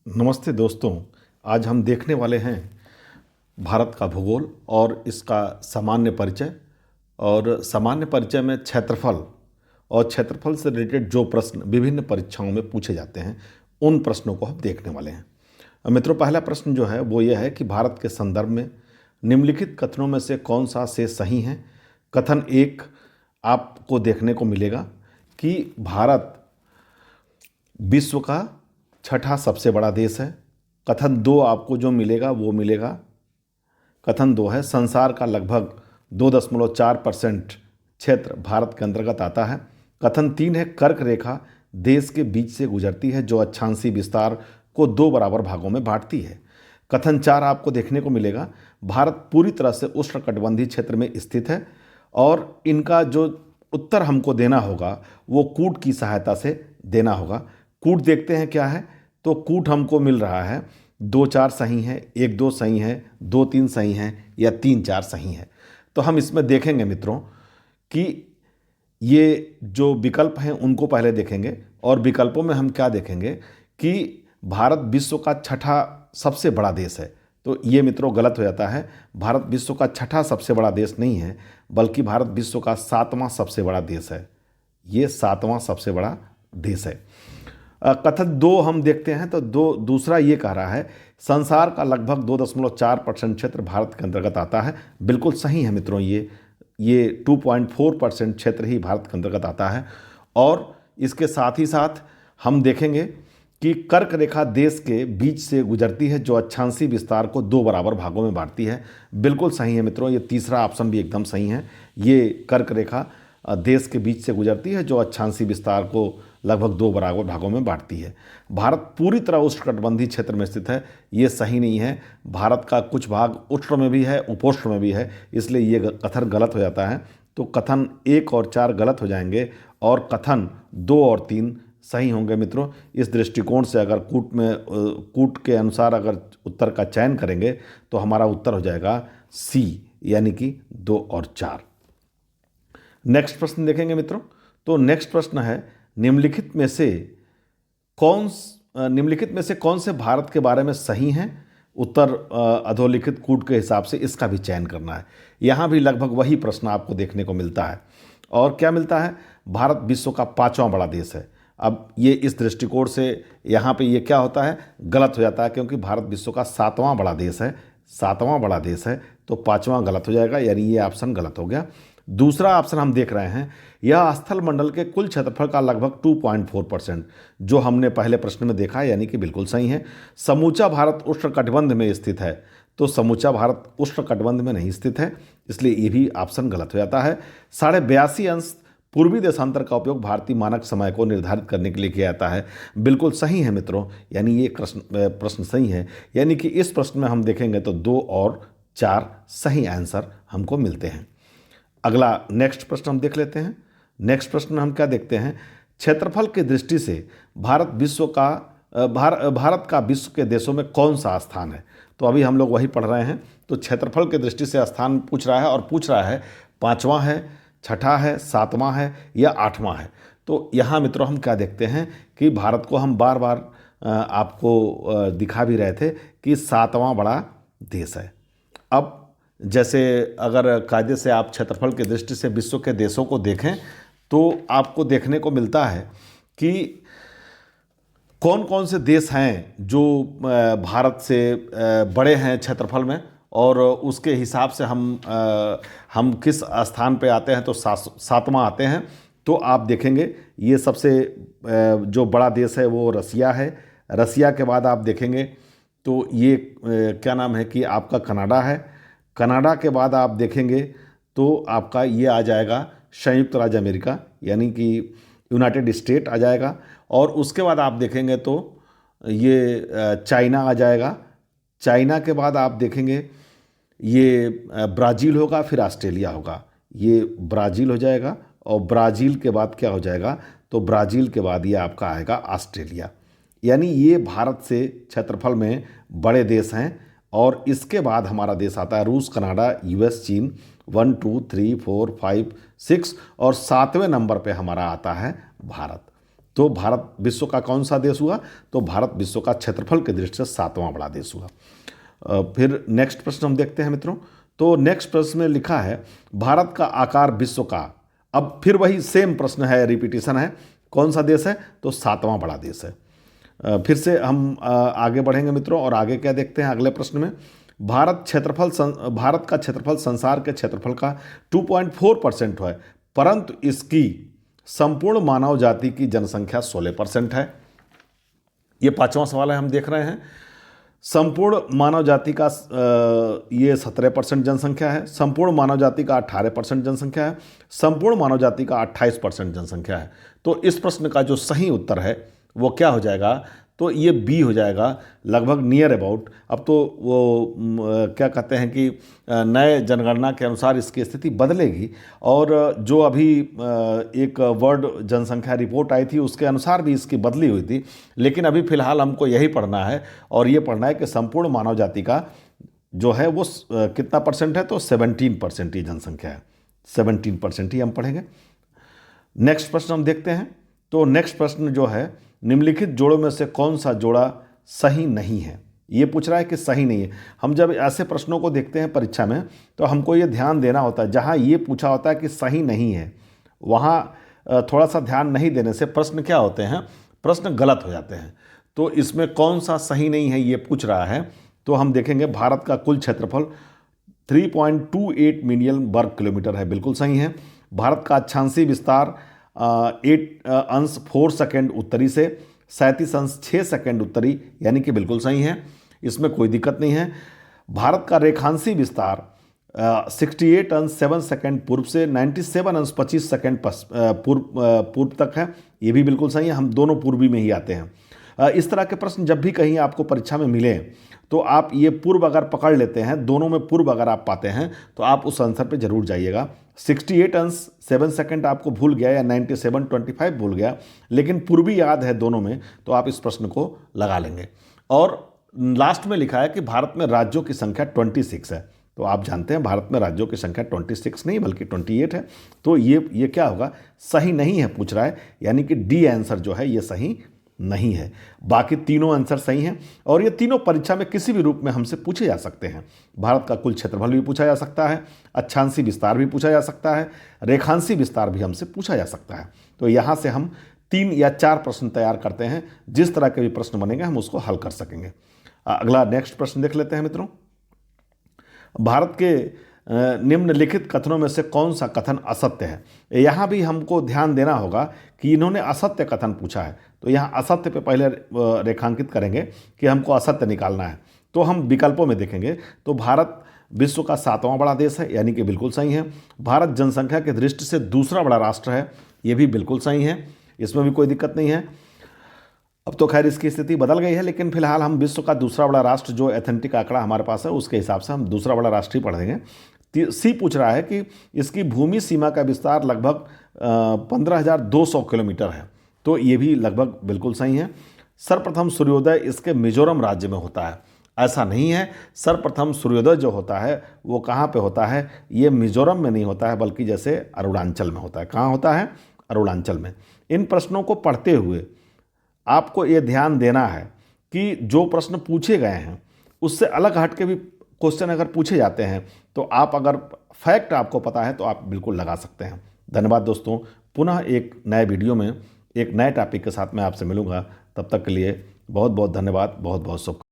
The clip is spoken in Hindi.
नमस्ते दोस्तों। आज हम देखने वाले हैं भारत का भूगोल और इसका सामान्य परिचय। और सामान्य परिचय में क्षेत्रफल और क्षेत्रफल से रिलेटेड जो प्रश्न विभिन्न परीक्षाओं में पूछे जाते हैं उन प्रश्नों को हम देखने वाले हैं। मित्रों, पहला प्रश्न जो है वो ये है कि भारत के संदर्भ में निम्नलिखित कथनों में से कौन सा शेष सही है। कथन एक आपको देखने को मिलेगा कि भारत विश्व का छठा सबसे बड़ा देश है। कथन दो आपको जो मिलेगा वो मिलेगा, कथन दो है संसार का लगभग 2.4% क्षेत्र भारत के अंतर्गत आता है। कथन तीन है कर्क रेखा देश के बीच से गुजरती है जो अक्षांशीय विस्तार को दो बराबर भागों में बांटती है। कथन चार आपको देखने को मिलेगा भारत पूरी तरह से उष्णकटिबंधीय क्षेत्र में स्थित है और इनका जो उत्तर हमको देना होगा वो कूट की सहायता से देना होगा। कूट देखते हैं क्या है, तो कूट हमको मिल रहा है 2-4 सही है, 1-2 सही है, 2-3 सही है या 3-4 सही है। तो हम इसमें देखेंगे मित्रों कि ये जो विकल्प हैं उनको पहले देखेंगे और विकल्पों में हम क्या देखेंगे कि भारत विश्व का छठा सबसे बड़ा देश है। तो ये मित्रों गलत हो जाता है। भारत विश्व का छठा सबसे बड़ा देश नहीं है बल्कि भारत विश्व का 7वां सबसे बड़ा देश है। ये 7वां सबसे बड़ा देश है। कथन दो हम देखते हैं तो दूसरा ये कह रहा है संसार का लगभग 2.4% क्षेत्र भारत के अंतर्गत आता है। बिल्कुल सही है मित्रों, ये 2.4% क्षेत्र ही भारत के अंतर्गत आता है। और इसके साथ ही साथ हम देखेंगे कि कर्क रेखा देश के बीच से गुजरती है जो अक्षांशीय विस्तार को दो बराबर भागों में बांटती है। बिल्कुल सही है मित्रों, ये तीसरा ऑप्शन भी एकदम सही है। ये कर्क रेखा देश के बीच से गुजरती है जो अक्षांशीय विस्तार को लगभग दो बराबर भागों में बांटती है। भारत पूरी तरह उष्णकटिबंधीय क्षेत्र में स्थित है, ये सही नहीं है। भारत का कुछ भाग उष्ण में भी है, उपोष्ण में भी है, इसलिए ये कथन गलत हो जाता है। तो कथन 1 और 4 गलत हो जाएंगे और कथन 2 और 3 सही होंगे मित्रों। इस दृष्टिकोण से अगर कूट के अनुसार अगर उत्तर का चयन करेंगे तो हमारा उत्तर हो जाएगा सी, यानी कि 2 और 4। नेक्स्ट प्रश्न देखेंगे मित्रों। तो नेक्स्ट प्रश्न है निम्नलिखित में से कौन से भारत के बारे में सही हैं। उत्तर अधोलिखित कूट के हिसाब से इसका भी चयन करना है। यहाँ भी लगभग वही प्रश्न आपको देखने को मिलता है। और क्या मिलता है, भारत विश्व का 5वां बड़ा देश है। अब ये इस दृष्टिकोण से यहाँ पे ये क्या होता है, गलत हो जाता है, क्योंकि भारत विश्व का 7वां बड़ा देश है। 7वां बड़ा देश है तो 5वां गलत हो जाएगा, यानी ये ऑप्शन गलत हो गया। दूसरा ऑप्शन हम देख रहे हैं, यह स्थल मंडल के कुल क्षेत्रफल का लगभग 2.4%, जो हमने पहले प्रश्न में देखा है, यानी कि बिल्कुल सही है। समूचा भारत उष्णकटिबंध में स्थित है, तो समूचा भारत उष्णकटिबंध में नहीं स्थित है, इसलिए ये भी ऑप्शन गलत हो जाता है। 82.5 अंश पूर्वी देशांतर का उपयोग भारतीय मानक समय को निर्धारित करने के लिए किया जाता है। बिल्कुल सही है मित्रों, यानी ये प्रश्न सही है। यानी कि इस प्रश्न में हम देखेंगे तो 2 और 4 सही आंसर हमको मिलते हैं। अगला नेक्स्ट प्रश्न हम देख लेते हैं। नेक्स्ट प्रश्न में हम क्या देखते हैं, क्षेत्रफल की दृष्टि से भारत का विश्व के देशों में कौन सा स्थान है। तो अभी हम लोग वही पढ़ रहे हैं। तो क्षेत्रफल की दृष्टि से स्थान पूछ रहा है और पूछ रहा है 5वां है, छठा है, 7वां है या 8वां है। तो यहाँ मित्रों हम क्या देखते हैं कि भारत को हम बार बार आपको दिखा भी रहे थे कि 7वां बड़ा देश है। अब जैसे अगर कायदे से आप क्षेत्रफल की दृष्टि से विश्व के देशों को देखें तो आपको देखने को मिलता है कि कौन कौन से देश हैं जो भारत से बड़े हैं क्षेत्रफल में, और उसके हिसाब से हम किस स्थान पे आते हैं, तो 7वां आते हैं। तो आप देखेंगे ये सबसे जो बड़ा देश है वो रसिया है। रसिया के बाद आप देखेंगे तो ये क्या नाम है कि आपका कनाडा है। कनाडा के बाद आप देखेंगे तो आपका ये आ जाएगा संयुक्त राज्य अमेरिका, यानी कि यूनाइटेड स्टेट आ जाएगा। और उसके बाद आप देखेंगे तो ये चाइना आ जाएगा। चाइना के बाद आप देखेंगे ये ब्राज़ील होगा, फिर ऑस्ट्रेलिया होगा। ये ब्राज़ील हो जाएगा और ब्राज़ील के बाद क्या हो जाएगा, तो ब्राज़ील के बाद ये आपका आएगा ऑस्ट्रेलिया। यानी ये भारत से क्षेत्रफल में बड़े देश हैं। और इसके बाद हमारा देश आता है रूस, कनाडा, यूएस, चीन। 1 2 3 4 5 6 और 7वें नंबर पे हमारा आता है भारत। तो भारत विश्व का कौन सा देश हुआ? तो भारत विश्व का क्षेत्रफल के दृष्टि से 7वां बड़ा देश हुआ। फिर नेक्स्ट प्रश्न हम देखते हैं मित्रों। तो नेक्स्ट प्रश्न में लिखा है भारत का आकार विश्व का, अब फिर वही सेम प्रश्न है, रिपीटिशन है, कौन सा देश है? तो 7वां बड़ा देश है। फिर से हम आगे बढ़ेंगे मित्रों और आगे क्या देखते हैं अगले प्रश्न में। भारत का क्षेत्रफल संसार के क्षेत्रफल का 2.4% है, परंतु इसकी संपूर्ण मानव जाति की जनसंख्या 16% है। ये 5वां सवाल है, हम देख रहे हैं। संपूर्ण मानव जाति का ये 17% जनसंख्या है, संपूर्ण मानव जाति का 18% जनसंख्या है, संपूर्ण मानव जाति का 28% जनसंख्या है। तो इस प्रश्न का जो सही उत्तर है वो क्या हो जाएगा? तो ये बी हो जाएगा, लगभग नियर अबाउट। अब तो वो क्या कहते हैं कि नए जनगणना के अनुसार इसकी स्थिति बदलेगी, और जो अभी एक वर्ल्ड जनसंख्या रिपोर्ट आई थी उसके अनुसार भी इसकी बदली हुई थी, लेकिन अभी फ़िलहाल हमको यही पढ़ना है, और ये पढ़ना है कि संपूर्ण मानव जाति का जो है वो कितना परसेंट है? तो 17% ही जनसंख्या है, 17% ही हम पढ़ेंगे। नेक्स्ट प्रश्न हम देखते हैं। तो नेक्स्ट प्रश्न जो है, निम्नलिखित जोड़ों में से कौन सा जोड़ा सही नहीं है? ये पूछ रहा है कि सही नहीं है। हम जब ऐसे प्रश्नों को देखते हैं परीक्षा में तो हमको ये ध्यान देना होता है, जहाँ ये पूछा होता है कि सही नहीं है वहाँ थोड़ा सा ध्यान नहीं देने से प्रश्न क्या होते हैं? प्रश्न गलत हो जाते हैं। तो इसमें कौन सा सही नहीं है ये पूछ रहा है। तो हम देखेंगे भारत का कुल क्षेत्रफल 3.28 मिलियन वर्ग किलोमीटर है, बिल्कुल सही है। भारत का अक्षांशीय विस्तार 8 अंश 4 सेकेंड उत्तरी से 37 अंश 6 सेकेंड उत्तरी, यानी कि बिल्कुल सही है, इसमें कोई दिक्कत नहीं है। भारत का रेखांशीय विस्तार 68 अंश 7 सेकेंड पूर्व से 97 अंश 25 सेकेंड पूर्व तक है, ये भी बिल्कुल सही है। हम दोनों पूर्वी में ही आते हैं। इस तरह के प्रश्न जब भी कहीं आपको परीक्षा में मिले तो आप ये पूर्व अगर पकड़ लेते हैं, दोनों में पूर्व अगर आप पाते हैं तो आप उस आंसर पे जरूर जाइएगा। 68 अंश 7 सेकेंड आपको भूल गया या 97.25 भूल गया, लेकिन पूर्वी याद है दोनों में, तो आप इस प्रश्न को लगा लेंगे। और लास्ट में लिखा है कि भारत में राज्यों की संख्या 26 है। तो आप जानते हैं भारत में राज्यों की संख्या 26 नहीं बल्कि 28 है। तो ये क्या होगा? सही नहीं है पूछ रहा है, यानी कि डी आंसर जो है ये सही नहीं है। बाकी तीनों आंसर सही हैं, और ये तीनों परीक्षा में किसी भी रूप में हमसे पूछे जा सकते हैं। भारत का कुल क्षेत्रफल भी पूछा जा सकता है, अक्षांशीय विस्तार भी पूछा जा सकता है, रेखांशीय विस्तार भी हमसे पूछा जा सकता है। तो यहाँ से हम 3 या 4 प्रश्न तैयार करते हैं, जिस तरह के भी प्रश्न बनेंगे हम उसको हल कर सकेंगे। अगला नेक्स्ट प्रश्न देख लेते हैं मित्रों। भारत के निम्नलिखित कथनों में से कौन सा कथन असत्य है? यहाँ भी हमको ध्यान देना होगा कि इन्होंने असत्य कथन पूछा है, तो यहाँ असत्य पे पहले रेखांकित करेंगे कि हमको असत्य निकालना है। तो हम विकल्पों में देखेंगे तो भारत विश्व का 7वां बड़ा देश है, यानी कि बिल्कुल सही है। भारत जनसंख्या की दृष्टि से दूसरा बड़ा राष्ट्र है, ये भी बिल्कुल सही है, इसमें भी कोई दिक्कत नहीं है। अब तो खैर इसकी स्थिति बदल गई है, लेकिन फिलहाल हम विश्व का दूसरा बड़ा राष्ट्र, जो एथेंटिक आंकड़ा हमारे पास है उसके हिसाब से हम दूसरा बड़ा राष्ट्र ही पढ़ेंगे। सी पूछ रहा है कि इसकी भूमि सीमा का विस्तार लगभग 15,200 किलोमीटर है, तो ये भी लगभग बिल्कुल सही है। सर्वप्रथम सूर्योदय इसके मिजोरम राज्य में होता है, ऐसा नहीं है। सर्वप्रथम सूर्योदय जो होता है वो कहाँ पे होता है? ये मिजोरम में नहीं होता है, बल्कि जैसे अरुणाचल में होता है। कहाँ होता है? अरुणाचल में। इन प्रश्नों को पढ़ते हुए आपको ये ध्यान देना है कि जो प्रश्न पूछे गए हैं उससे अलग हट के भी क्वेश्चन अगर पूछे जाते हैं तो आप अगर फैक्ट आपको पता है तो आप बिल्कुल लगा सकते हैं। धन्यवाद दोस्तों। पुनः एक नए वीडियो में एक नए टॉपिक के साथ मैं आपसे मिलूंगा। तब तक के लिए बहुत बहुत धन्यवाद, बहुत बहुत शुभकामनाएं।